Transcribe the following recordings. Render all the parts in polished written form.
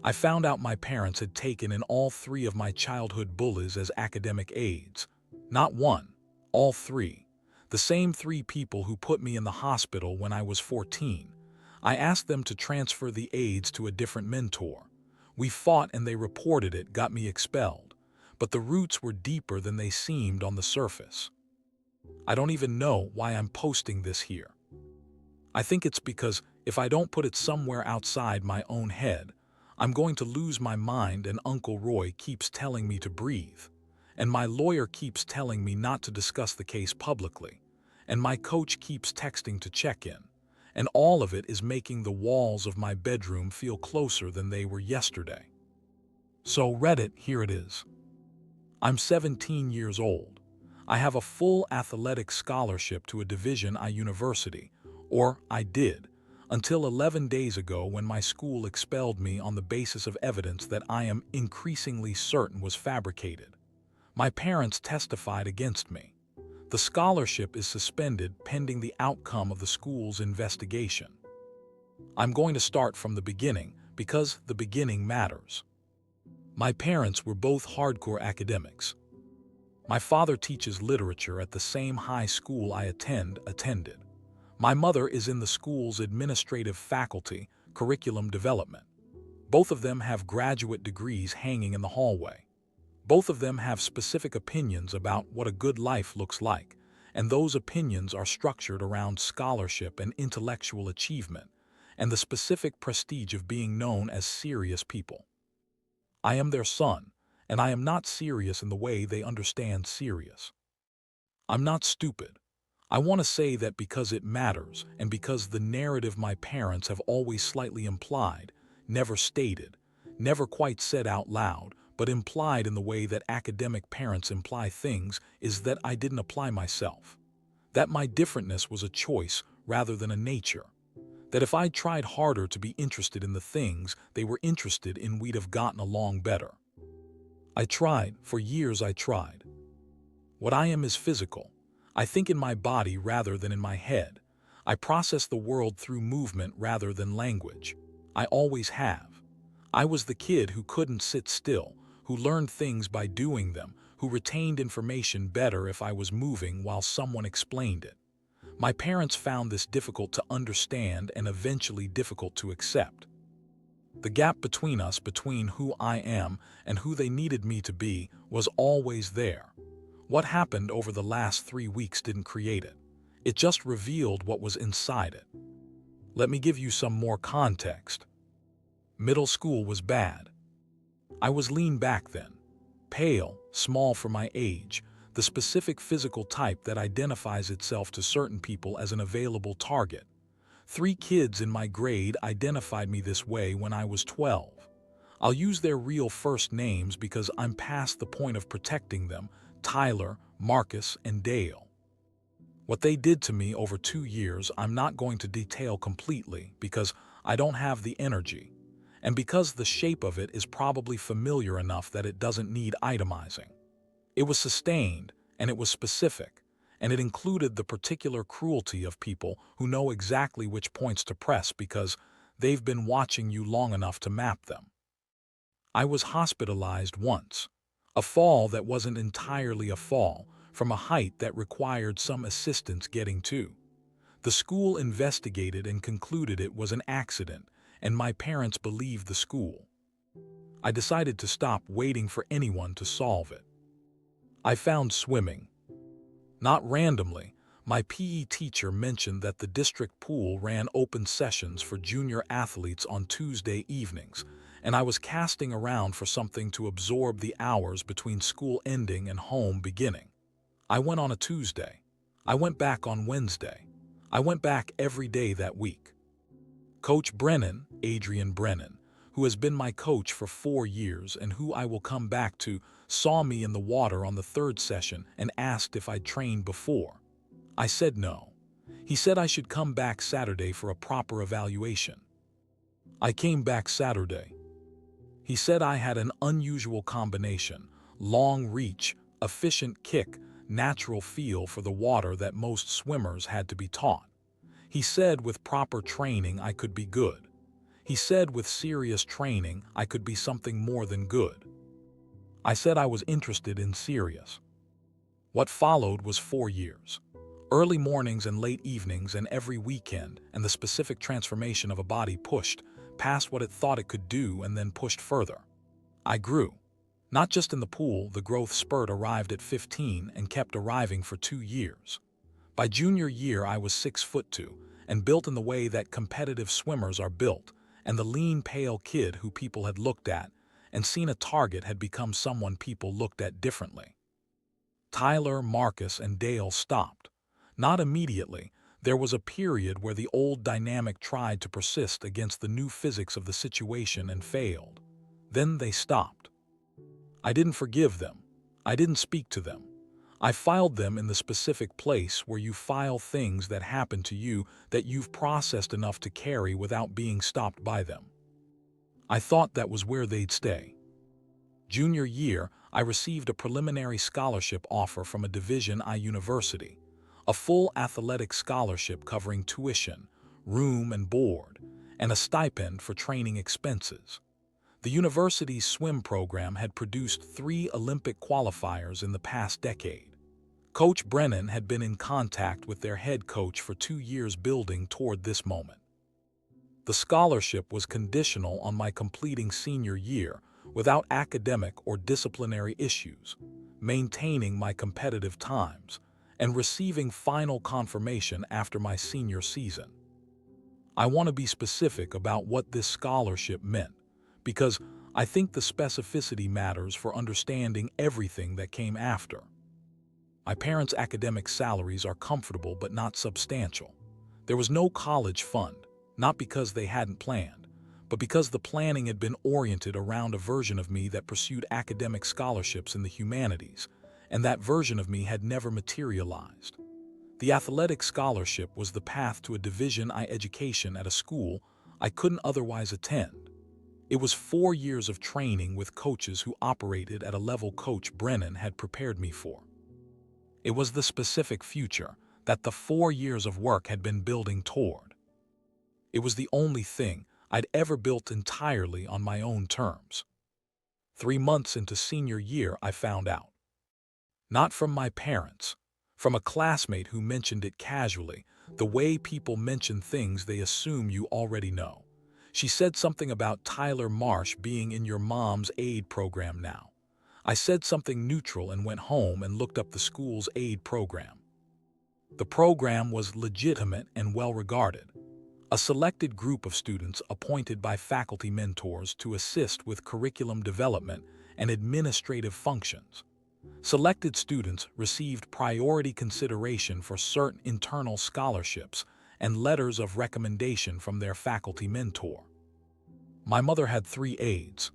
I found out my parents had taken in all three of my childhood bullies as academic aides. Not one, all three. The same three people who put me in the hospital when I was 14. I asked them to transfer the aides to a different mentor. We fought and they reported it, got me expelled. But the roots were deeper than they seemed on the surface. I don't even know why I'm posting this here. I think it's because if I don't put it somewhere outside my own head, I'm going to lose my mind, and Uncle Roy keeps telling me to breathe. And my lawyer keeps telling me not to discuss the case publicly. And my coach keeps texting to check in. And all of it is making the walls of my bedroom feel closer than they were yesterday. So Reddit, here it is. I'm 17 years old. I have a full athletic scholarship to a Division I university, or I did, until 11 days ago when my school expelled me on the basis of evidence that I am increasingly certain was fabricated. My parents testified against me. The scholarship is suspended pending the outcome of the school's investigation. I'm going to start from the beginning because the beginning matters. My parents were both hardcore academics. My father teaches literature at the same high school I attended. My mother is in the school's administrative faculty, curriculum development. Both of them have graduate degrees hanging in the hallway. Both of them have specific opinions about what a good life looks like, and those opinions are structured around scholarship and intellectual achievement, and the specific prestige of being known as serious people. I am their son, and I am not serious in the way they understand serious. I'm not stupid. I want to say that because it matters, and because the narrative my parents have always slightly implied, never stated, never quite said out loud, but implied in the way that academic parents imply things, is that I didn't apply myself. That my differentness was a choice rather than a nature. That if I'd tried harder to be interested in the things they were interested in, we'd have gotten along better. I tried, for years I tried. What I am is physical. I think in my body rather than in my head. I process the world through movement rather than language. I always have. I was the kid who couldn't sit still, who learned things by doing them, who retained information better if I was moving while someone explained it. My parents found this difficult to understand and eventually difficult to accept. The gap between us, between who I am and who they needed me to be, was always there. What happened over the last 3 weeks didn't create it. It just revealed what was inside it. Let me give you some more context. Middle school was bad. I was lean back then. Pale, small for my age, the specific physical type that identifies itself to certain people as an available target. 3 kids in my grade identified me this way when I was 12. I'll use their real first names because I'm past the point of protecting them: Tyler, Marcus, and Dale. What they did to me over 2 years I'm not going to detail completely because I don't have the energy, and because the shape of it is probably familiar enough that it doesn't need itemizing. It was sustained, and it was specific, and it included the particular cruelty of people who know exactly which points to press because they've been watching you long enough to map them. I was hospitalized once. A fall that wasn't entirely a fall, from a height that required some assistance getting to. The school investigated and concluded it was an accident, and my parents believed the school. I decided to stop waiting for anyone to solve it. I found swimming. Not randomly, my PE teacher mentioned that the district pool ran open sessions for junior athletes on Tuesday evenings, and I was casting around for something to absorb the hours between school ending and home beginning. I went on a Tuesday. I went back on Wednesday. I went back every day that week. Coach Brennan, Adrian Brennan, who has been my coach for 4 years and who I will come back to, saw me in the water on the 3rd session and asked if I'd trained before. I said no. He said I should come back Saturday for a proper evaluation. I came back Saturday. He said I had an unusual combination: long reach, efficient kick, natural feel for the water that most swimmers had to be taught. He said with proper training I could be good. He said with serious training I could be something more than good. I said I was interested in serious. What followed was 4 years. Early mornings and late evenings and every weekend, and the specific transformation of a body pushed past what it thought it could do and then pushed further. I grew. Not just in the pool, the growth spurt arrived at 15 and kept arriving for 2 years. By junior year, I was 6'2" and built in the way that competitive swimmers are built, and the lean, pale kid who people had looked at and seen a target had become someone people looked at differently. Tyler, Marcus, and Dale stopped. Not immediately. There was a period where the old dynamic tried to persist against the new physics of the situation and failed. Then they stopped. I didn't forgive them. I didn't speak to them. I filed them in the specific place where you file things that happen to you that you've processed enough to carry without being stopped by them. I thought that was where they'd stay. Junior year, I received a preliminary scholarship offer from a Division I university, a full athletic scholarship covering tuition, room and board, and a stipend for training expenses. The university's swim program had produced 3 Olympic qualifiers in the past decade. Coach Brennan had been in contact with their head coach for 2 years building toward this moment. The scholarship was conditional on my completing senior year without academic or disciplinary issues, maintaining my competitive times, and receiving final confirmation after my senior season. I want to be specific about what this scholarship meant, because I think the specificity matters for understanding everything that came after. My parents' academic salaries are comfortable but not substantial. There was no college fund, not because they hadn't planned, but because the planning had been oriented around a version of me that pursued academic scholarships in the humanities, and that version of me had never materialized. The athletic scholarship was the path to a Division I education at a school I couldn't otherwise attend. It was 4 years of training with coaches who operated at a level Coach Brennan had prepared me for. It was the specific future that the 4 years of work had been building toward. It was the only thing I'd ever built entirely on my own terms. 3 months into senior year, I found out. Not from my parents, from a classmate who mentioned it casually, the way people mention things they assume you already know. She said something about Tyler Marsh being in your mom's aid program now. I said something neutral and went home and looked up the school's aid program. The program was legitimate and well-regarded. A selected group of students appointed by faculty mentors to assist with curriculum development and administrative functions. Selected students received priority consideration for certain internal scholarships and letters of recommendation from their faculty mentor. My mother had 3 aides: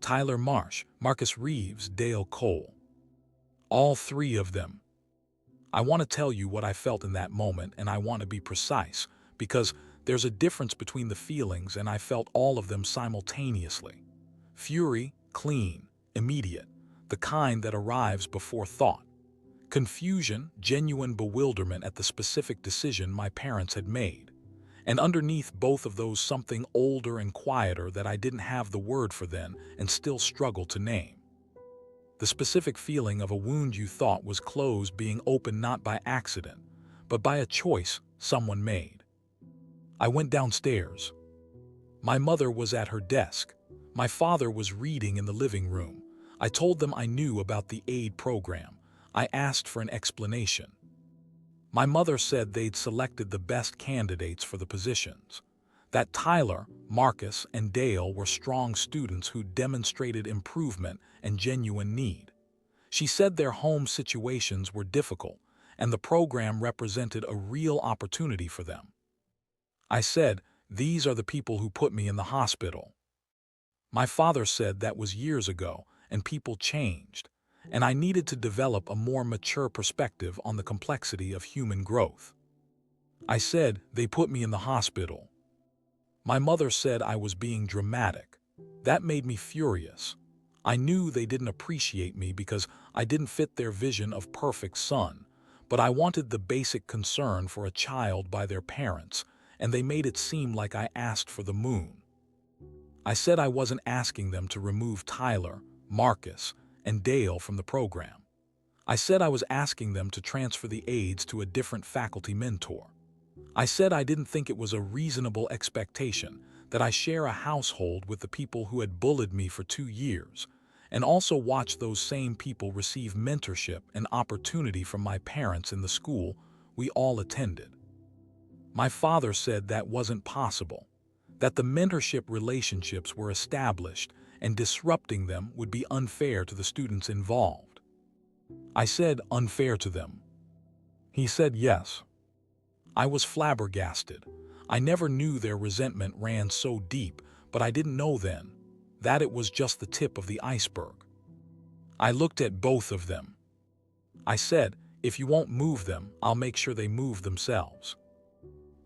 Tyler Marsh, Marcus Reeves, Dale Cole. All 3 of them. I want to tell you what I felt in that moment, and I want to be precise, because there's a difference between the feelings, and I felt all of them simultaneously. Fury, clean, immediate, the kind that arrives before thought. Confusion, genuine bewilderment at the specific decision my parents had made. And underneath both of those, something older and quieter that I didn't have the word for then and still struggle to name. The specific feeling of a wound you thought was closed being opened not by accident, but by a choice someone made. I went downstairs. My mother was at her desk. My father was reading in the living room. I told them I knew about the aid program. I asked for an explanation. My mother said they'd selected the best candidates for the positions. That Tyler, Marcus, and Dale were strong students who demonstrated improvement and genuine need. She said their home situations were difficult, and the program represented a real opportunity for them. I said, "These are the people who put me in the hospital." My father said that was years ago, and people changed, and I needed to develop a more mature perspective on the complexity of human growth. I said, "They put me in the hospital." My mother said I was being dramatic. That made me furious. I knew they didn't appreciate me because I didn't fit their vision of perfect son, but I wanted the basic concern for a child by their parents, and they made it seem like I asked for the moon. I said I wasn't asking them to remove Tyler, Marcus, and Dale from the program. I said I was asking them to transfer the aides to a different faculty mentor. I said I didn't think it was a reasonable expectation that I share a household with the people who had bullied me for 2 years, and also watch those same people receive mentorship and opportunity from my parents in the school we all attended. My father said that wasn't possible, that the mentorship relationships were established and disrupting them would be unfair to the students involved. I said unfair to them. He said yes. I was flabbergasted. I never knew their resentment ran so deep, but I didn't know then that it was just the tip of the iceberg. I looked at both of them. I said, if you won't move them, I'll make sure they move themselves.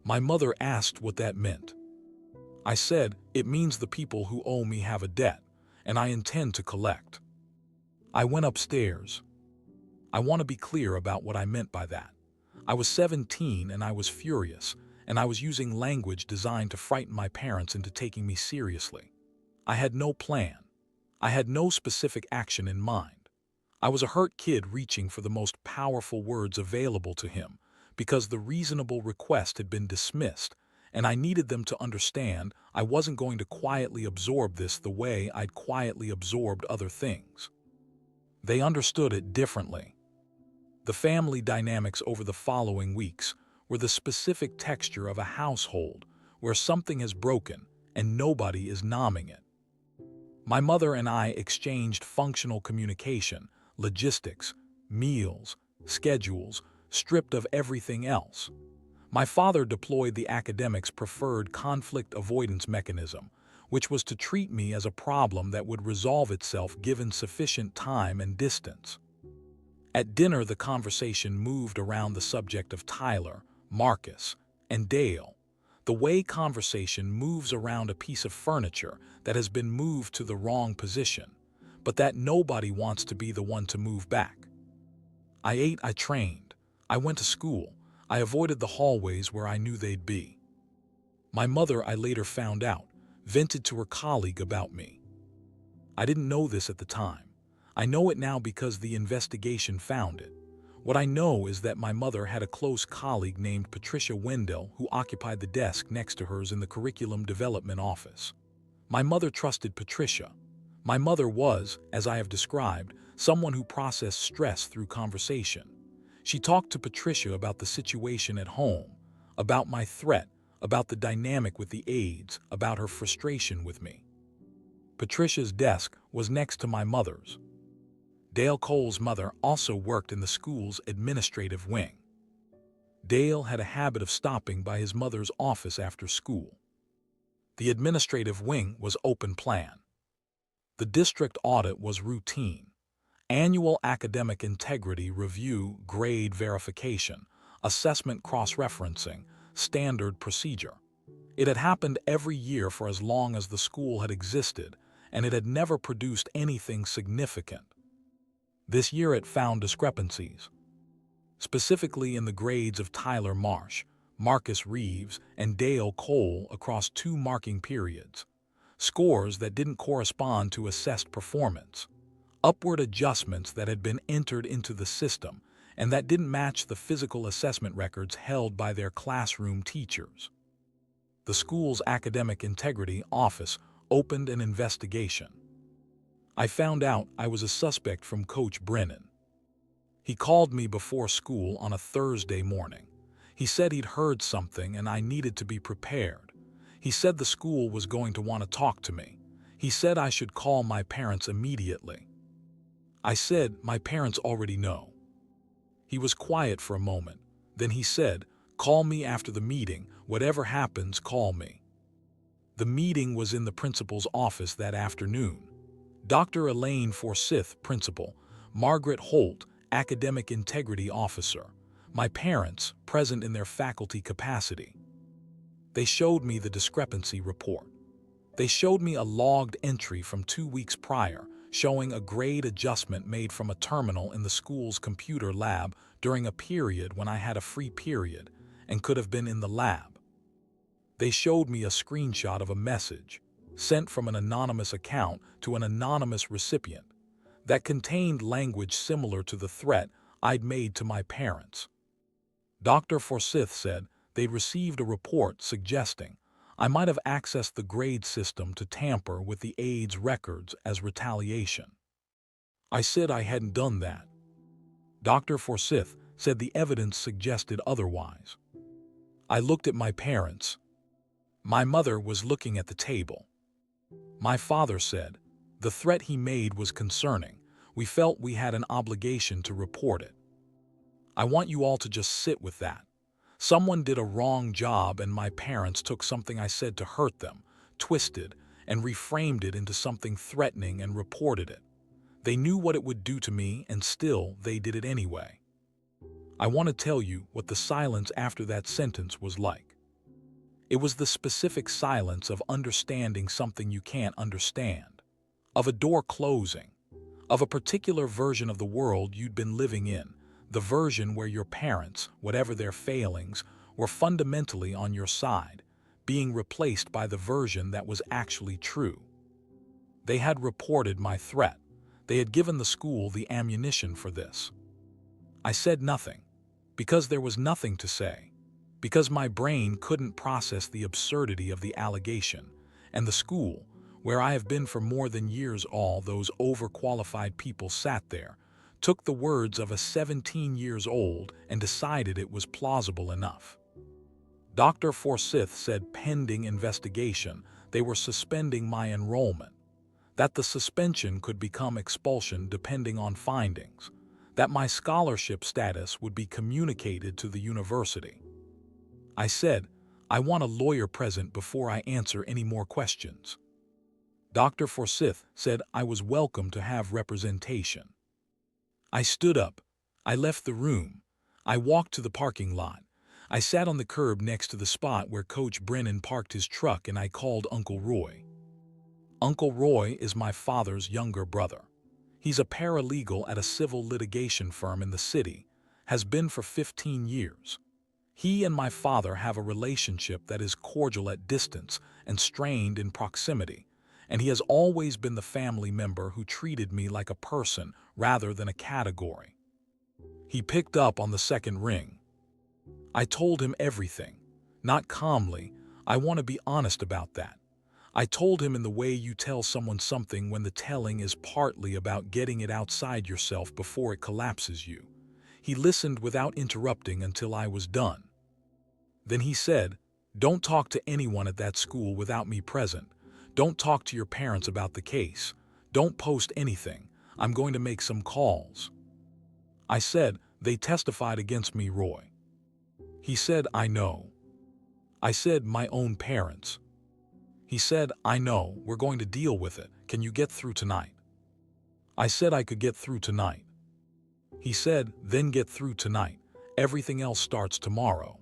My mother asked what that meant. I said, it means the people who owe me have a debt, and I intend to collect. I went upstairs. I want to be clear about what I meant by that. I was 17 and I was furious, and I was using language designed to frighten my parents into taking me seriously. I had no plan. I had no specific action in mind. I was a hurt kid reaching for the most powerful words available to him because the reasonable request had been dismissed, and I needed them to understand I wasn't going to quietly absorb this the way I'd quietly absorbed other things. They understood it differently. The family dynamics over the following weeks were the specific texture of a household where something has broken and nobody is numbing it. My mother and I exchanged functional communication, logistics, meals, schedules, stripped of everything else. My father deployed the academics' preferred conflict avoidance mechanism, which was to treat me as a problem that would resolve itself given sufficient time and distance. At dinner, the conversation moved around the subject of Tyler, Marcus, and Dale, the way conversation moves around a piece of furniture that has been moved to the wrong position, but that nobody wants to be the one to move back. I ate, I trained, I went to school, I avoided the hallways where I knew they'd be. My mother, I later found out, vented to her colleague about me. I didn't know this at the time. I know it now because the investigation found it. What I know is that my mother had a close colleague named Patricia Wendell who occupied the desk next to hers in the curriculum development office. My mother trusted Patricia. My mother was, as I have described, someone who processed stress through conversation. She talked to Patricia about the situation at home, about my threat, about the dynamic with the aides, about her frustration with me. Patricia's desk was next to my mother's. Dale Cole's mother also worked in the school's administrative wing. Dale had a habit of stopping by his mother's office after school. The administrative wing was open plan. The district audit was routine. Annual academic integrity review, grade verification, assessment cross-referencing, standard procedure. It had happened every year for as long as the school had existed, and it had never produced anything significant. This year it found discrepancies, specifically in the grades of Tyler Marsh, Marcus Reeves, and Dale Cole across 2 marking periods, scores that didn't correspond to assessed performance, upward adjustments that had been entered into the system and that didn't match the physical assessment records held by their classroom teachers. The school's academic integrity office opened an investigation. I found out I was a suspect from Coach Brennan. He called me before school on a Thursday morning. He said he'd heard something and I needed to be prepared. He said the school was going to want to talk to me. He said I should call my parents immediately. I said my parents already know. He was quiet for a moment. Then he said, "Call me after the meeting. Whatever happens, call me." The meeting was in the principal's office that afternoon. Dr. Elaine Forsyth, principal, Margaret Holt, academic integrity officer, my parents, present in their faculty capacity. They showed me the discrepancy report. They showed me a logged entry from 2 weeks prior, showing a grade adjustment made from a terminal in the school's computer lab during a period when I had a free period and could have been in the lab. They showed me a screenshot of a message sent from an anonymous account to an anonymous recipient that contained language similar to the threat I'd made to my parents. Dr. Forsyth said they'd received a report suggesting I might have accessed the grade system to tamper with the aide's records as retaliation. I said I hadn't done that. Dr. Forsyth said the evidence suggested otherwise. I looked at my parents. My mother was looking at the table. My father said the threat he made was concerning. We felt we had an obligation to report it. I want you all to just sit with that. Someone did a wrong job and my parents took something I said to hurt them, twisted, and reframed it into something threatening and reported it. They knew what it would do to me and still they did it anyway. I want to tell you what the silence after that sentence was like. It was the specific silence of understanding something you can't understand, of a door closing, of a particular version of the world you'd been living in, the version where your parents, whatever their failings, were fundamentally on your side, being replaced by the version that was actually true. They had reported my threat. They had given the school the ammunition for this. I said nothing, because there was nothing to say, because my brain couldn't process the absurdity of the allegation, and the school, where I have been for more than years, all those overqualified people sat there, took the words of a 17 years old and decided it was plausible enough. Dr. Forsyth said pending investigation, they were suspending my enrollment, that the suspension could become expulsion depending on findings, that my scholarship status would be communicated to the university. I said, I want a lawyer present before I answer any more questions. Dr. Forsyth said I was welcome to have representation. I stood up. I left the room. I walked to the parking lot. I sat on the curb next to the spot where Coach Brennan parked his truck and I called Uncle Roy. Uncle Roy is my father's younger brother. He's a paralegal at a civil litigation firm in the city, has been for 15 years. He and my father have a relationship that is cordial at distance and strained in proximity, and he has always been the family member who treated me like a person rather than a category. He picked up on the second ring. I told him everything, not calmly. I want to be honest about that. I told him in the way you tell someone something when the telling is partly about getting it outside yourself before it collapses you. He listened without interrupting until I was done. Then he said, "Don't talk to anyone at that school without me present. Don't talk to your parents about the case. Don't post anything. I'm going to make some calls." I said, "They testified against me, Roy." He said, "I know." I said, "My own parents." He said, "I know, we're going to deal with it. Can you get through tonight?" I said I could get through tonight. He said, "Then get through tonight. Everything else starts tomorrow."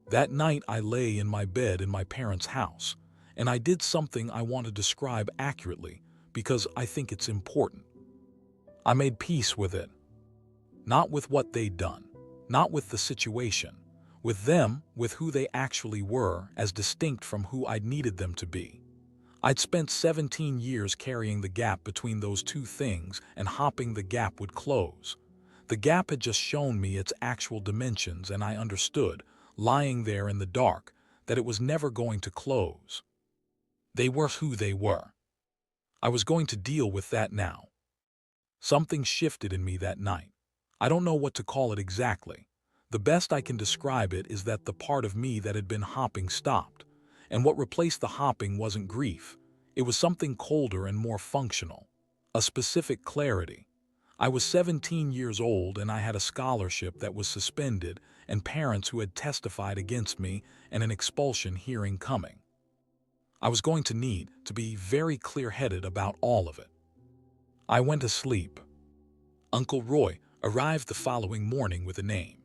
That night I lay in my bed in my parents' house, and I did something I want to describe accurately because I think it's important. I made peace with it. Not with what they'd done, not with the situation, with them, with who they actually were as distinct from who I'd needed them to be. I'd spent 17 years carrying the gap between those two things and hoping the gap would close. The gap had just shown me its actual dimensions and I understood, lying there in the dark, that it was never going to close. They were who they were. I was going to deal with that now. Something shifted in me that night. I don't know what to call it exactly. The best I can describe it is that the part of me that had been hopping stopped, and what replaced the hopping wasn't grief. It was something colder and more functional, a specific clarity. I was 17 years old and I had a scholarship that was suspended and parents who had testified against me and an expulsion hearing coming. I was going to need to be very clear-headed about all of it. I went to sleep. Uncle Roy arrived the following morning with a name.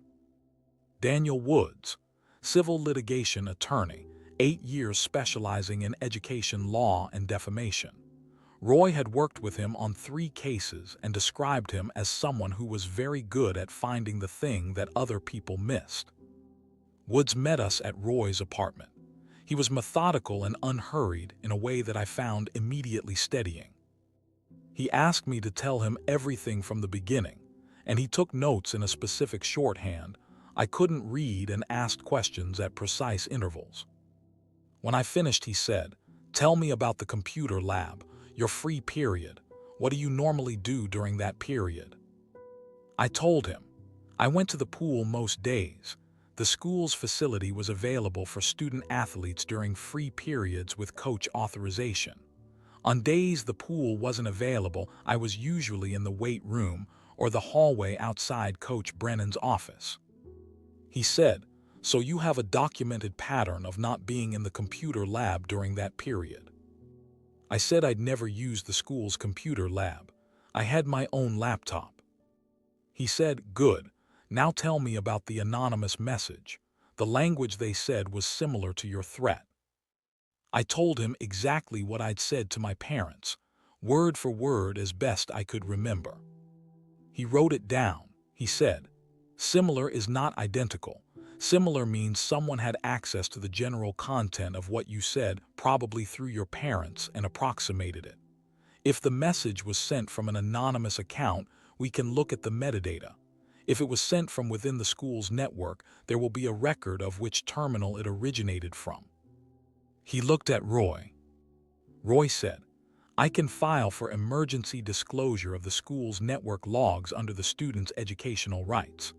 Daniel Woods, civil litigation attorney, 8 years specializing in education law and defamation. Roy had worked with him on 3 cases and described him as someone who was very good at finding the thing that other people missed. Woods met us at Roy's apartment. He was methodical and unhurried in a way that I found immediately steadying. He asked me to tell him everything from the beginning, and he took notes in a specific shorthand I couldn't read and asked questions at precise intervals. When I finished, he said, "Tell me about the computer lab, your free period. What do you normally do during that period?" I told him. I went to the pool most days. The school's facility was available for student athletes during free periods with coach authorization. On days the pool wasn't available, I was usually in the weight room or the hallway outside Coach Brennan's office. He said, "So you have a documented pattern of not being in the computer lab during that period." I said I'd never used the school's computer lab. I had my own laptop. He said, "Good. Now tell me about the anonymous message. The language they said was similar to your threat." I told him exactly what I'd said to my parents, word for word as best I could remember. He wrote it down. He said, "Similar is not identical. Similar means someone had access to the general content of what you said, probably through your parents, and approximated it. If the message was sent from an anonymous account, we can look at the metadata. If it was sent from within the school's network, there will be a record of which terminal it originated from." He looked at Roy. Roy said, "I can file for emergency disclosure of the school's network logs under the student's educational rights."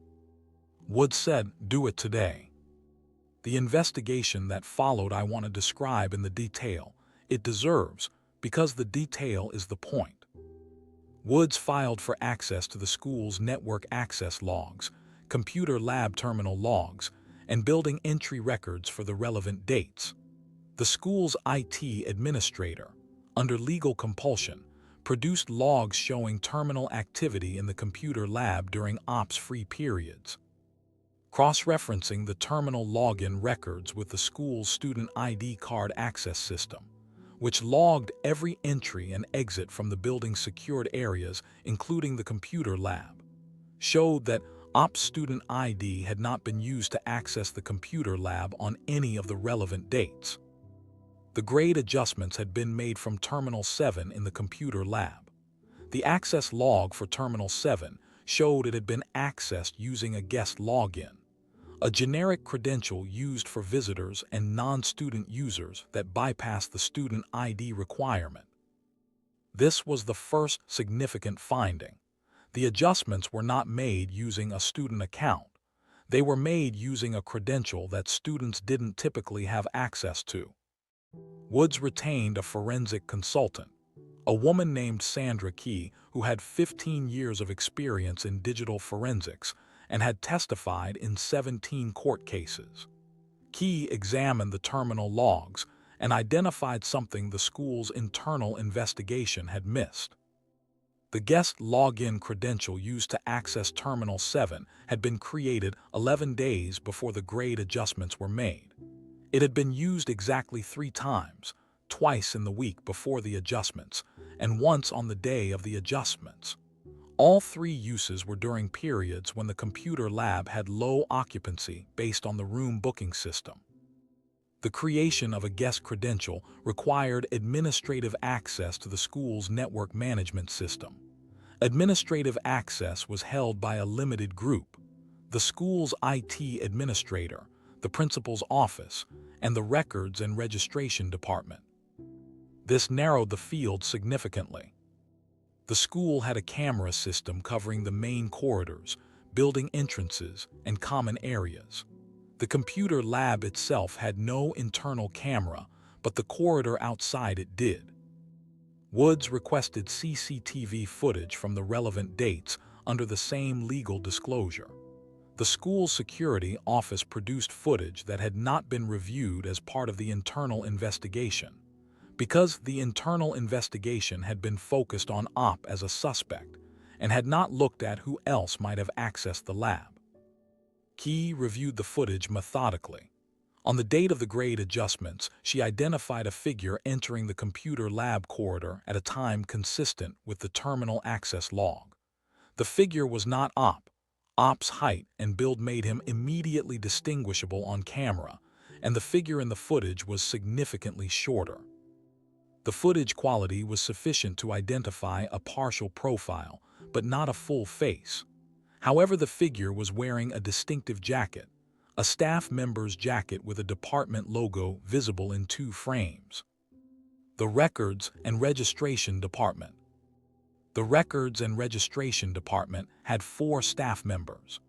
Wood said, "Do it today." The investigation that followed I want to describe in the detail it deserves, because the detail is the point. Woods filed for access to the school's network access logs, computer lab terminal logs, and building entry records for the relevant dates. The school's IT administrator, under legal compulsion, produced logs showing terminal activity in the computer lab during ops-free periods. Cross-referencing the terminal login records with the school's student ID card access system, which logged every entry and exit from the building's secured areas, including the computer lab, showed that ops student ID had not been used to access the computer lab on any of the relevant dates. The grade adjustments had been made from Terminal 7 in the computer lab. The access log for Terminal 7 showed it had been accessed using a guest login, a generic credential used for visitors and non-student users that bypassed the student ID requirement. This was the first significant finding. The adjustments were not made using a student account. They were made using a credential that students didn't typically have access to. Woods retained a forensic consultant, a woman named Sandra Key, who had 15 years of experience in digital forensics and had testified in 17 court cases. Key examined the terminal logs and identified something the school's internal investigation had missed. The guest login credential used to access Terminal 7 had been created 11 days before the grade adjustments were made. It had been used exactly 3 times, twice in the week before the adjustments, and once on the day of the adjustments. All 3 uses were during periods when the computer lab had low occupancy based on the room booking system. The creation of a guest credential required administrative access to the school's network management system. Administrative access was held by a limited group: the school's IT administrator, the principal's office, and the records and registration department. This narrowed the field significantly. The school had a camera system covering the main corridors, building entrances, and common areas. The computer lab itself had no internal camera, but the corridor outside it did. Woods requested CCTV footage from the relevant dates under the same legal disclosure. The school's security office produced footage that had not been reviewed as part of the internal investigation, because the internal investigation had been focused on Op as a suspect and had not looked at who else might have accessed the lab. Key reviewed the footage methodically. On the date of the grade adjustments, she identified a figure entering the computer lab corridor at a time consistent with the terminal access log. The figure was not Op. Op's height and build made him immediately distinguishable on camera, and the figure in the footage was significantly shorter. The footage quality was sufficient to identify a partial profile, but not a full face. However, the figure was wearing a distinctive jacket, a staff member's jacket with a department logo visible in 2 frames. The Records and Registration Department. The Records and Registration Department had 4 staff members.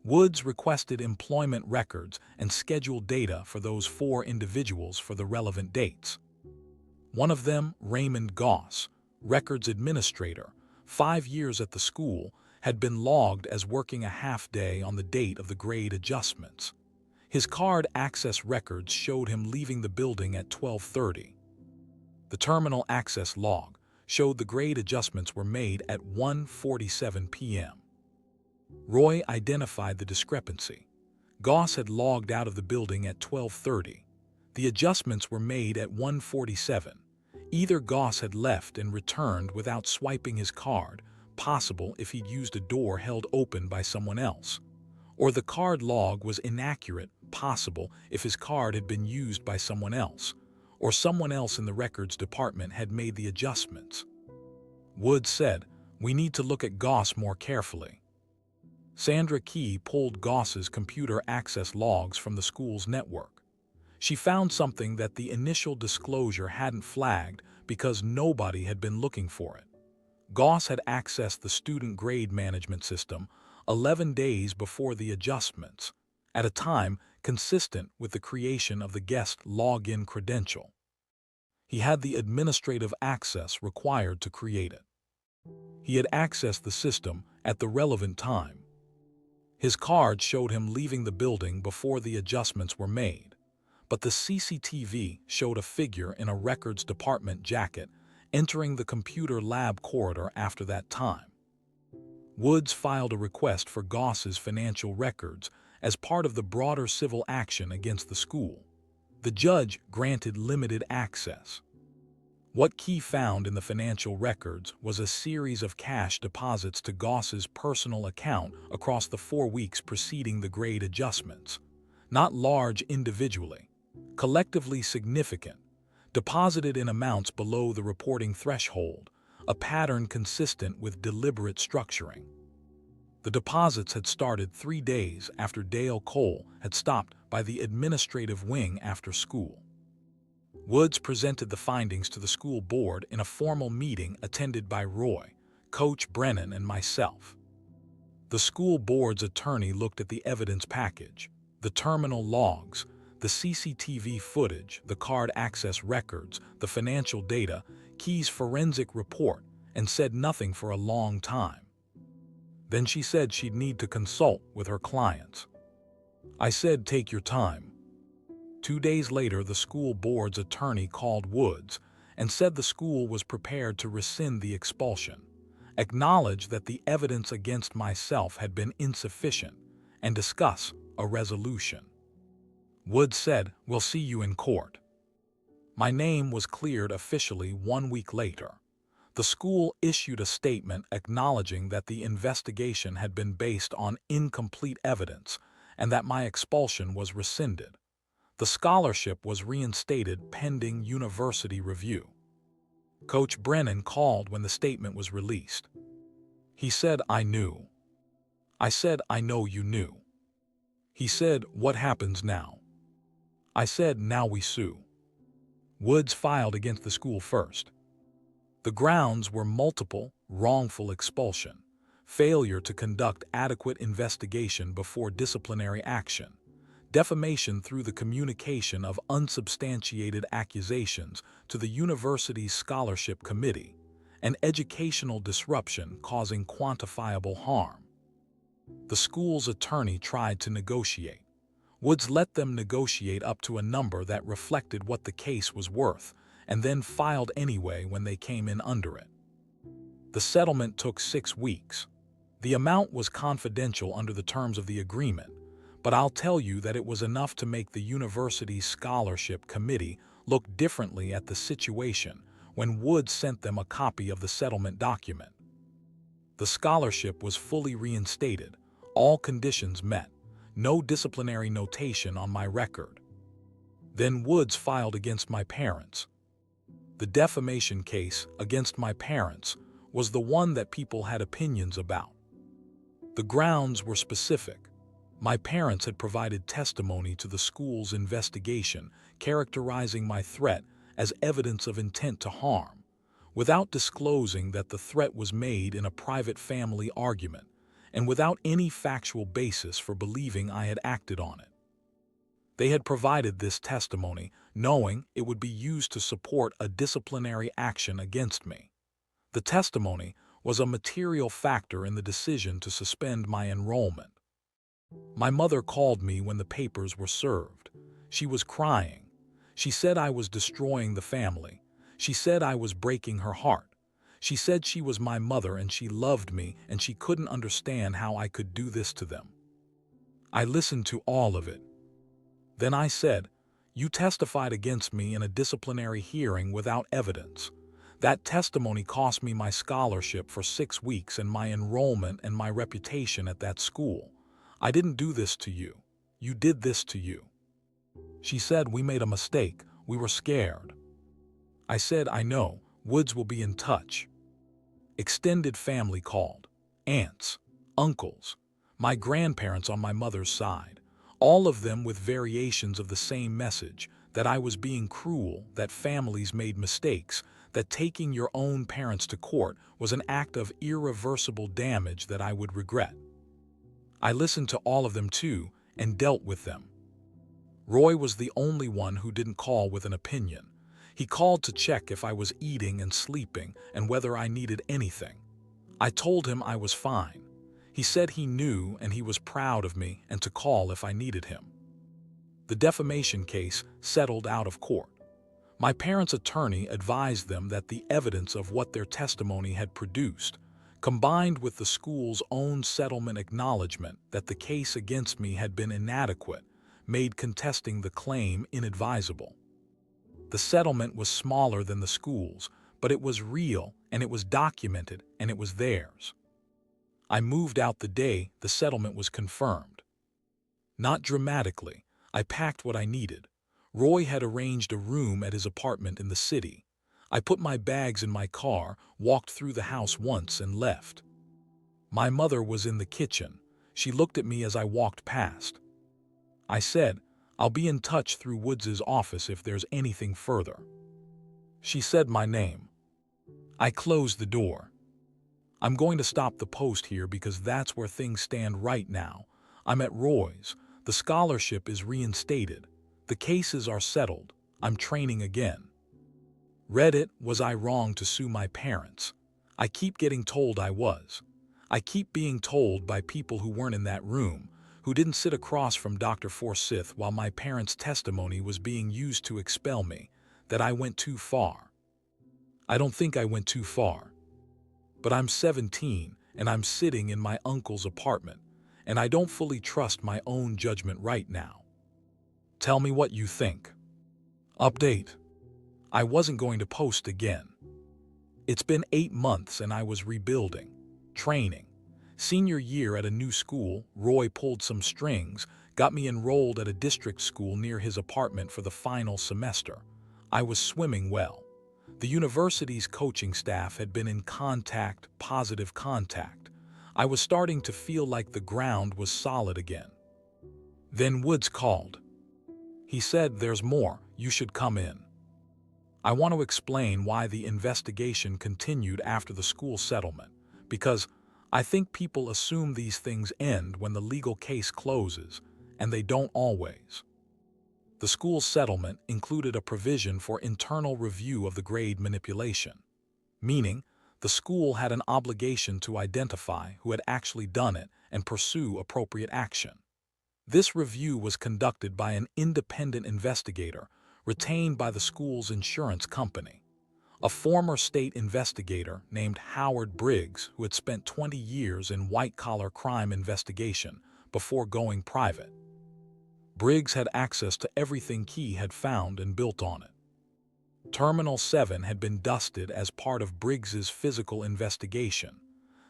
Woods requested employment records and scheduled data for those 4 individuals for the relevant dates. One of them, Raymond Goss, records administrator, 5 years at the school, had been logged as working a half-day on the date of the grade adjustments. His card access records showed him leaving the building at 12:30. The terminal access log showed the grade adjustments were made at 1:47 p.m. Roy identified the discrepancy. Goss had logged out of the building at 12:30. The adjustments were made at 1:47. Either Goss had left and returned without swiping his card, possible if he'd used a door held open by someone else, or the card log was inaccurate, possible if his card had been used by someone else, or someone else in the records department had made the adjustments. Woods said, "We need to look at Goss more carefully." Sandra Key pulled Goss's computer access logs from the school's network. She found something that the initial disclosure hadn't flagged because nobody had been looking for it. Goss had accessed the student grade management system 11 days before the adjustments, at a time consistent with the creation of the guest login credential. He had the administrative access required to create it. He had accessed the system at the relevant time. His card showed him leaving the building before the adjustments were made, but the CCTV showed a figure in a records department jacket entering the computer lab corridor after that time. Woods filed a request for Goss's financial records as part of the broader civil action against the school. The judge granted limited access. What Key found in the financial records was a series of cash deposits to Goss's personal account across the 4 weeks preceding the grade adjustments. Not large individually, collectively significant, deposited in amounts below the reporting threshold, a pattern consistent with deliberate structuring. The deposits had started 3 days after Dale Cole had stopped by the administrative wing after school. Woods presented the findings to the school board in a formal meeting attended by Roy, Coach Brennan, and myself. The school board's attorney looked at the evidence package, the terminal logs, the CCTV footage, the card access records, the financial data, Key's forensic report, and said nothing for a long time. Then she said she'd need to consult with her clients. I said, "Take your time." 2 days later, the school board's attorney called Woods and said the school was prepared to rescind the expulsion, acknowledge that the evidence against myself had been insufficient, and discuss a resolution. Woods said, "We'll see you in court." My name was cleared officially 1 week later. The school issued a statement acknowledging that the investigation had been based on incomplete evidence and that my expulsion was rescinded. The scholarship was reinstated pending university review. Coach Brennan called when the statement was released. He said, "I knew." I said, "I know you knew." He said, "What happens now?" I said, "Now we sue." Woods filed against the school first. The grounds were multiple, wrongful expulsion, failure to conduct adequate investigation before disciplinary action, defamation through the communication of unsubstantiated accusations to the university's scholarship committee, and educational disruption causing quantifiable harm. The school's attorney tried to negotiate. Woods let them negotiate up to a number that reflected what the case was worth, and then filed anyway when they came in under it. The settlement took 6 weeks. The amount was confidential under the terms of the agreement, but I'll tell you that it was enough to make the university's scholarship committee look differently at the situation when Woods sent them a copy of the settlement document. The scholarship was fully reinstated, all conditions met, no disciplinary notation on my record. Then Woods filed against my parents. The defamation case against my parents was the one that people had opinions about. The grounds were specific. My parents had provided testimony to the school's investigation, characterizing my threat as evidence of intent to harm, without disclosing that the threat was made in a private family argument, and without any factual basis for believing I had acted on it. They had provided this testimony, knowing it would be used to support a disciplinary action against me. The testimony was a material factor in the decision to suspend my enrollment. My mother called me when the papers were served. She was crying. She said I was destroying the family. She said I was breaking her heart. She said she was my mother and she loved me and she couldn't understand how I could do this to them. I listened to all of it. Then I said, "You testified against me in a disciplinary hearing without evidence. That testimony cost me my scholarship for 6 weeks and my enrollment and my reputation at that school. I didn't do this to you. You did this to you." She said, "We made a mistake. We were scared." I said, "I know. Woods will be in touch." Extended family called. Aunts, uncles, my grandparents on my mother's side, all of them with variations of the same message, that I was being cruel, that families made mistakes, that taking your own parents to court was an act of irreversible damage that I would regret. I listened to all of them too and dealt with them. Roy was the only one who didn't call with an opinion. He called to check if I was eating and sleeping and whether I needed anything. I told him I was fine. He said he knew and he was proud of me and to call if I needed him. The defamation case settled out of court. My parents' attorney advised them that the evidence of what their testimony had produced, combined with the school's own settlement acknowledgement that the case against me had been inadequate, made contesting the claim inadvisable. The settlement was smaller than the school's, but it was real and it was documented and it was theirs. I moved out the day the settlement was confirmed. Not dramatically, I packed what I needed. Roy had arranged a room at his apartment in the city. I put my bags in my car, walked through the house once and left. My mother was in the kitchen. She looked at me as I walked past. I said, "I'll be in touch through Woods' office if there's anything further." She said my name. I closed the door. I'm going to stop the post here because that's where things stand right now. I'm at Roy's. The scholarship is reinstated. The cases are settled. I'm training again. Reddit, was I wrong to sue my parents? I keep getting told I was. I keep being told by people who weren't in that room, who didn't sit across from Dr. Forsyth while my parents' testimony was being used to expel me, that I went too far. I don't think I went too far. But I'm 17 and I'm sitting in my uncle's apartment, and I don't fully trust my own judgment right now. Tell me what you think. Update. I wasn't going to post again. It's been 8 months and I was rebuilding, training. Senior year at a new school, Roy pulled some strings, got me enrolled at a district school near his apartment for the final semester. I was swimming well. The university's coaching staff had been in positive contact. I was starting to feel like the ground was solid again. Then Woods called. He said, "There's more, you should come in." I want to explain why the investigation continued after the school settlement, because I think people assume these things end when the legal case closes, and they don't always. The school settlement included a provision for internal review of the grade manipulation, meaning the school had an obligation to identify who had actually done it and pursue appropriate action. This review was conducted by an independent investigator retained by the school's insurance company, a former state investigator named Howard Briggs, who had spent 20 years in white-collar crime investigation before going private. Briggs had access to everything Key had found and built on it. Terminal 7 had been dusted as part of Briggs's physical investigation,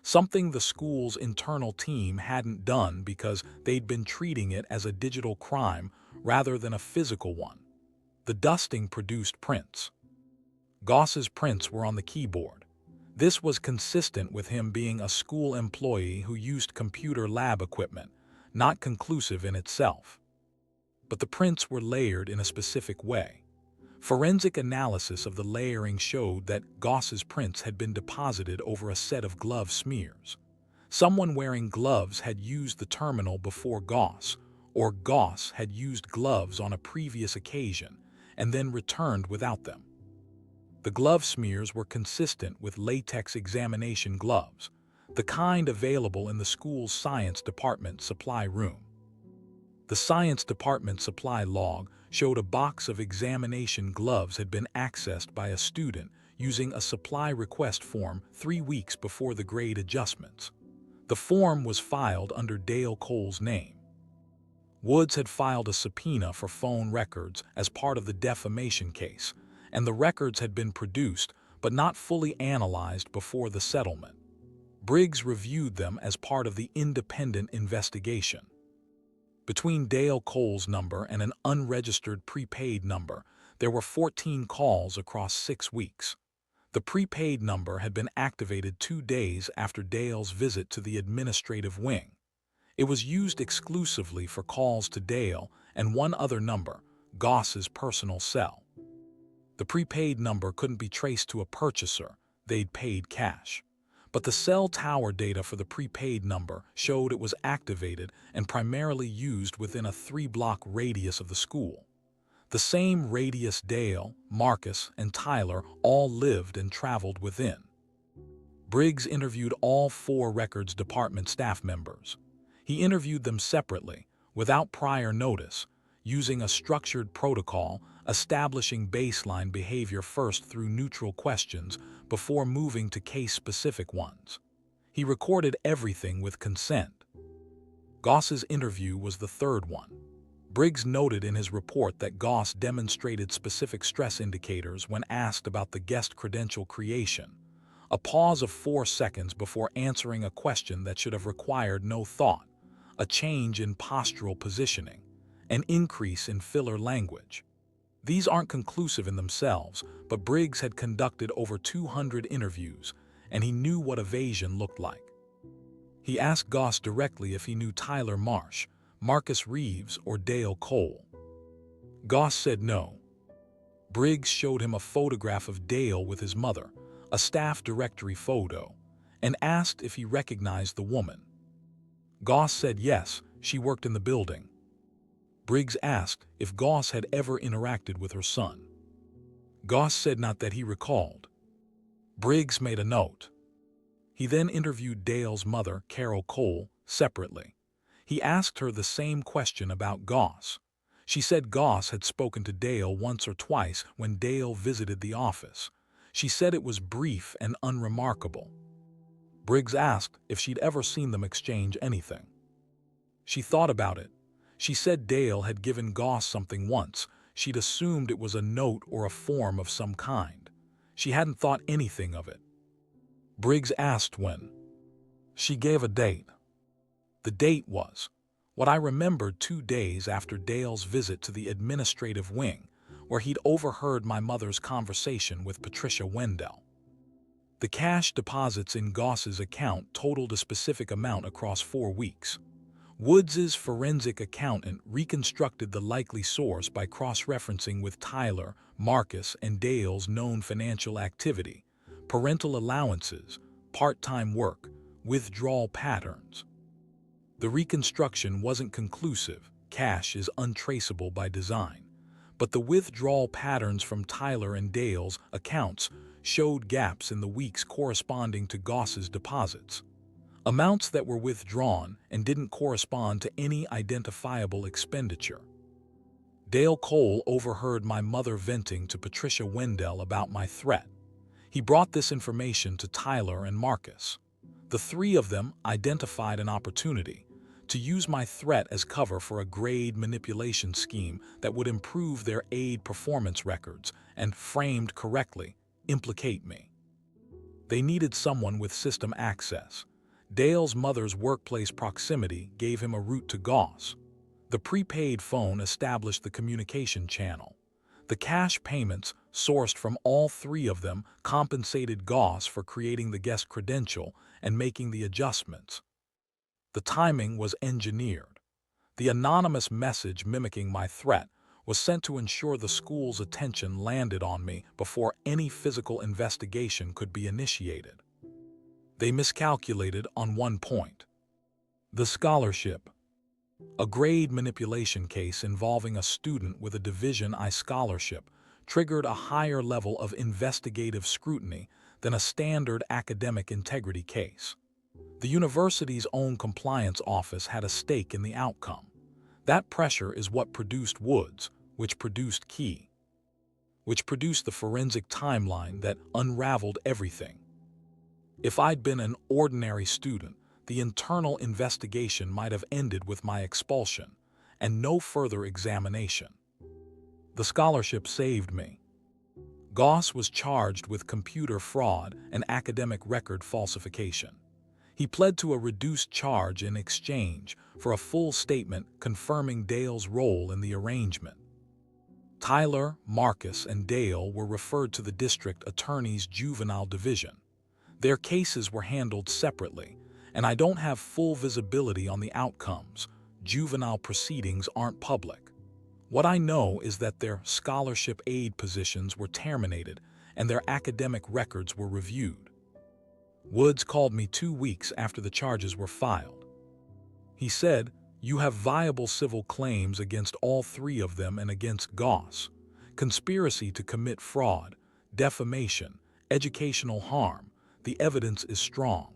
something the school's internal team hadn't done because they'd been treating it as a digital crime rather than a physical one. The dusting produced prints. Goss's prints were on the keyboard. This was consistent with him being a school employee who used computer lab equipment, not conclusive in itself. But the prints were layered in a specific way. Forensic analysis of the layering showed that Goss's prints had been deposited over a set of glove smears. Someone wearing gloves had used the terminal before Goss, or Goss had used gloves on a previous occasion and then returned without them. The glove smears were consistent with latex examination gloves, the kind available in the school's science department supply room. The science department supply log showed a box of examination gloves had been accessed by a student using a supply request form 3 weeks before the grade adjustments. The form was filed under Dale Cole's name. Woods had filed a subpoena for phone records as part of the defamation case, and the records had been produced but not fully analyzed before the settlement. Briggs reviewed them as part of the independent investigation. Between Dale Cole's number and an unregistered prepaid number, there were 14 calls across 6 weeks. The prepaid number had been activated 2 days after Dale's visit to the administrative wing. It was used exclusively for calls to Dale and one other number, Goss's personal cell. The prepaid number couldn't be traced to a purchaser, they'd paid cash. But the cell tower data for the prepaid number showed it was activated and primarily used within a 3-block radius of the school. The same radius Dale, Marcus, and Tyler all lived and traveled within. Briggs interviewed all 4 records department staff members. He interviewed them separately, without prior notice, using a structured protocol, establishing baseline behavior first through neutral questions before moving to case-specific ones. He recorded everything with consent. Goss's interview was the 3rd one. Briggs noted in his report that Goss demonstrated specific stress indicators when asked about the guest credential creation, a pause of 4 seconds before answering a question that should have required no thought, a change in postural positioning, an increase in filler language. These aren't conclusive in themselves, but Briggs had conducted over 200 interviews, and he knew what evasion looked like. He asked Goss directly if he knew Tyler Marsh, Marcus Reeves, or Dale Cole. Goss said no. Briggs showed him a photograph of Dale with his mother, a staff directory photo, and asked if he recognized the woman. Goss said yes, she worked in the building. Briggs asked if Goss had ever interacted with her son. Goss said not that he recalled. Briggs made a note. He then interviewed Dale's mother, Carol Cole, separately. He asked her the same question about Goss. She said Goss had spoken to Dale once or twice when Dale visited the office. She said it was brief and unremarkable. Briggs asked if she'd ever seen them exchange anything. She thought about it. She said Dale had given Goss something once. She'd assumed it was a note or a form of some kind. She hadn't thought anything of it. Briggs asked when. She gave a date. The date was what I remembered 2 days after Dale's visit to the administrative wing, where he'd overheard my mother's conversation with Patricia Wendell. The cash deposits in Goss's account totaled a specific amount across 4 weeks. Woods's forensic accountant reconstructed the likely source by cross-referencing with Tyler, Marcus, and Dale's known financial activity, parental allowances, part-time work, withdrawal patterns. The reconstruction wasn't conclusive. Cash is untraceable by design. But the withdrawal patterns from Tyler and Dale's accounts showed gaps in the weeks corresponding to Goss's deposits. Amounts that were withdrawn and didn't correspond to any identifiable expenditure. Dale Cole overheard my mother venting to Patricia Wendell about my threat. He brought this information to Tyler and Marcus. The 3 of them identified an opportunity to use my threat as cover for a grade manipulation scheme that would improve their aide performance records and, framed correctly, implicate me. They needed someone with system access. Dale's mother's workplace proximity gave him a route to Goss. The prepaid phone established the communication channel. The cash payments, sourced from all three of them, compensated Goss for creating the guest credential and making the adjustments. The timing was engineered. The anonymous message mimicking my threat was sent to ensure the school's attention landed on me before any physical investigation could be initiated. They miscalculated on one point. The scholarship. A grade manipulation case involving a student with a Division I scholarship triggered a higher level of investigative scrutiny than a standard academic integrity case. The university's own compliance office had a stake in the outcome. That pressure is what produced Woods, which produced Key, which produced the forensic timeline that unraveled everything. If I'd been an ordinary student, the internal investigation might have ended with my expulsion and no further examination. The scholarship saved me. Goss was charged with computer fraud and academic record falsification. He pled to a reduced charge in exchange for a full statement confirming Dale's role in the arrangement. Tyler, Marcus, and Dale were referred to the district attorney's juvenile division. Their cases were handled separately, and I don't have full visibility on the outcomes. Juvenile proceedings aren't public. What I know is that their scholarship aid positions were terminated and their academic records were reviewed. Woods called me 2 weeks after the charges were filed. He said, "You have viable civil claims against all three of them and against Goss. Conspiracy to commit fraud, defamation, educational harm. The evidence is strong."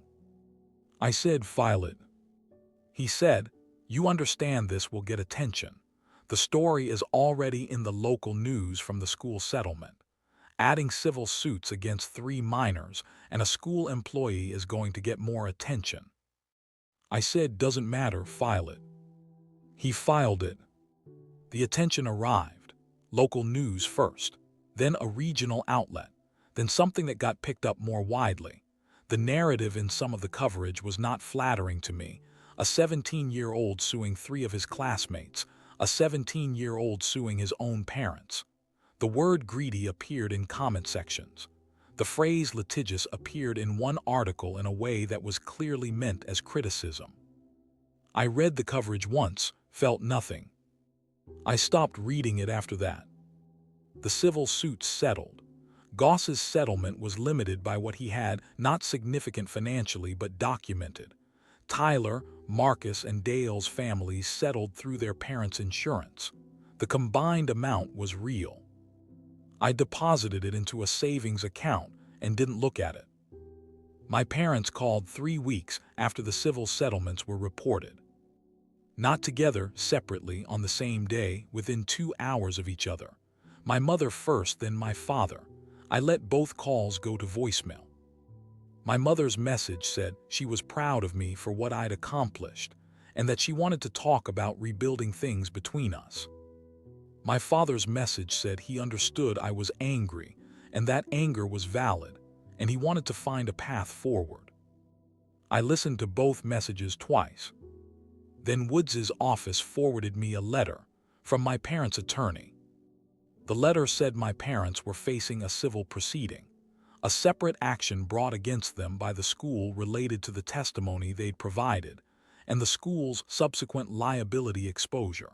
I said, "File it." He said, "You understand this will get attention. The story is already in the local news from the school settlement. Adding civil suits against 3 minors and a school employee is going to get more attention." I said, "Doesn't matter, file it." He filed it. The attention arrived. Local news first, then a regional outlet, then something that got picked up more widely. The narrative in some of the coverage was not flattering to me. A 17-year-old suing 3 of his classmates, a 17-year-old suing his own parents. The word greedy appeared in comment sections. The phrase litigious appeared in one article in a way that was clearly meant as criticism. I read the coverage once, felt nothing. I stopped reading it after that. The civil suits settled. Goss's settlement was limited by what he had, not significant financially but documented. Tyler, Marcus, and Dale's families settled through their parents' insurance. The combined amount was real. I deposited it into a savings account and didn't look at it. My parents called 3 weeks after the civil settlements were reported. Not together, separately, on the same day, within 2 hours of each other. My mother first, then my father. I let both calls go to voicemail. My mother's message said she was proud of me for what I'd accomplished and that she wanted to talk about rebuilding things between us. My father's message said he understood I was angry and that anger was valid and he wanted to find a path forward. I listened to both messages twice. Then Woods's office forwarded me a letter from my parents' attorney. The letter said my parents were facing a civil proceeding, a separate action brought against them by the school related to the testimony they'd provided and the school's subsequent liability exposure.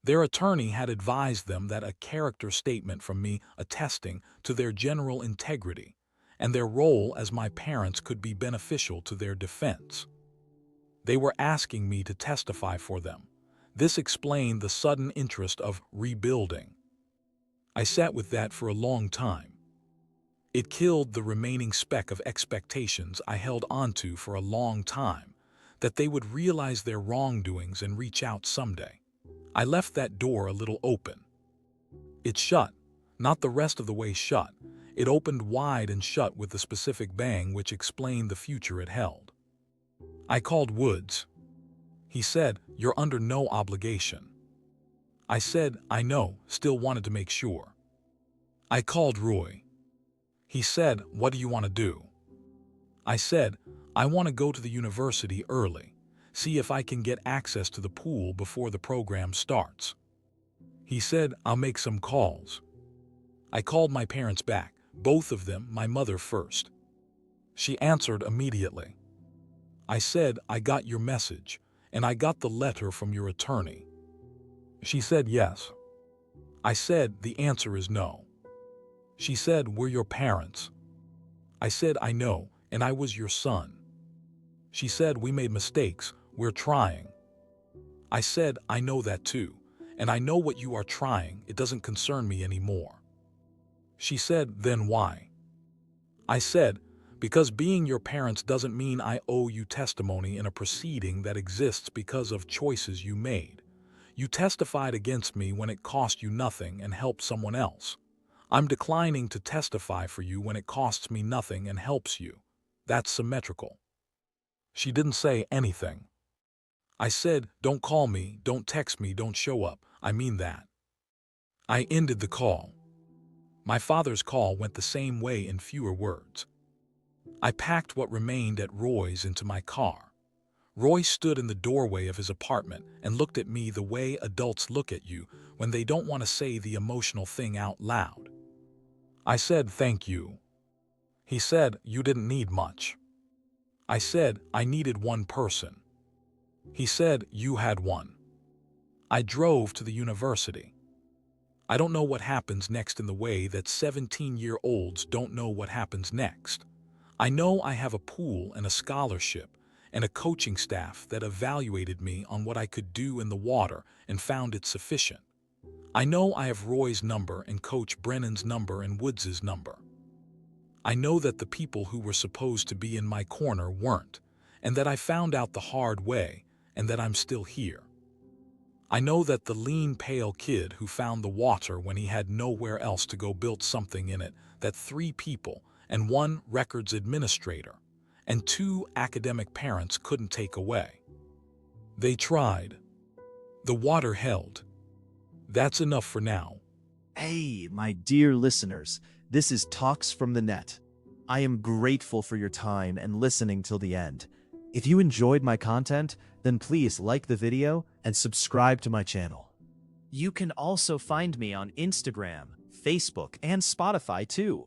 Their attorney had advised them that a character statement from me attesting to their general integrity and their role as my parents could be beneficial to their defense. They were asking me to testify for them. This explained the sudden interest of rebuilding. I sat with that for a long time. It killed the remaining speck of expectations I held onto for a long time, that they would realize their wrongdoings and reach out someday. I left that door a little open. It shut, not the rest of the way shut. It opened wide and shut with the specific bang which explained the future it held. I called Woods. He said, "You're under no obligation." I said, "I know," still wanted to make sure. I called Roy. He said, "What do you want to do?" I said, "I want to go to the university early, see if I can get access to the pool before the program starts." He said, "I'll make some calls." I called my parents back, both of them, my mother first. She answered immediately. I said, I got your message, and I got the letter from your attorney. She said yes. I said, the answer is no. She said, we're your parents. I said, I know, and I was your son. She said, we made mistakes, we're trying. I said, I know that too, and I know what you are trying, it doesn't concern me anymore. She said, then why? I said, because being your parents doesn't mean I owe you testimony in a proceeding that exists because of choices you made. You testified against me when it cost you nothing and helped someone else. I'm declining to testify for you when it costs me nothing and helps you. That's symmetrical. She didn't say anything. I said, don't call me, don't text me, don't show up. I mean that. I ended the call. My father's call went the same way in fewer words. I packed what remained at Roy's into my car. Roy stood in the doorway of his apartment and looked at me the way adults look at you when they don't want to say the emotional thing out loud. I said, thank you. He said, you didn't need much. I said, I needed one person. He said, you had one. I drove to the university. I don't know what happens next in the way that 17-year-olds don't know what happens next. I know I have a pool and a scholarship and a coaching staff that evaluated me on what I could do in the water and found it sufficient. I know I have Roy's number and Coach Brennan's number and Woods's number. I know that the people who were supposed to be in my corner weren't, and that I found out the hard way, and that I'm still here. I know that the lean, pale kid who found the water when he had nowhere else to go built something in it that 3 people and 1 records administrator and 2 academic parents couldn't take away. They tried. The water held. That's enough for now. Hey, my dear listeners, this is Talks from the Net. I am grateful for your time and listening till the end. If you enjoyed my content, then please like the video and subscribe to my channel. You can also find me on Instagram, Facebook, and Spotify too.